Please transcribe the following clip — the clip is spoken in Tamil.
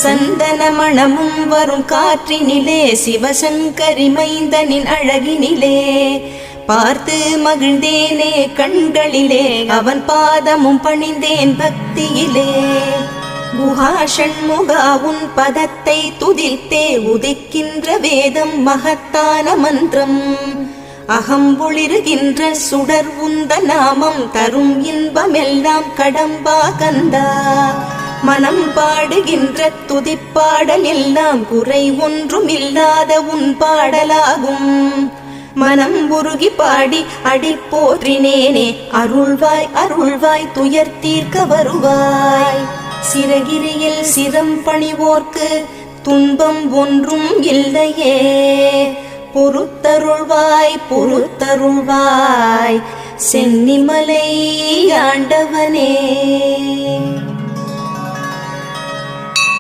சந்தன மணமும் வரும் காற்றினிலே சிவசங்கரி மைந்தனின் அழகினிலே பார்த்து மகிழ்ந்தேனே கண்களிலே அவன் பாதமும் பணிந்தேன் பக்தியிலே குஹா ஷண்முகா உன் பதத்தை துதித்தே உதிக்கின்ற வேதம் மகத்தான மந்திரம் அகம்பொளிருகின்ற சுடர் உந்த நாமம் தரும் இன்பமெல்லாம் கடம்பா கந்தா மனம் பாடுகின்ற துதிப்பாடல் எல்லாம் குறை ஒன்றும் இல்லாத உன் பாடலாகும் மனம் உருகி பாடி அடி போற்றினேனே அருள்வாய் அருள்வாய் துயர் தீர்க்க வருவாய் சிறகிரியில் சிரம் பணிவோர்க்கு துன்பம் ஒன்றும் இல்லையே பொறுத்தருள்வாய் பொறுத்தருள்வாய் சென்னிமலை ஆண்டவனே.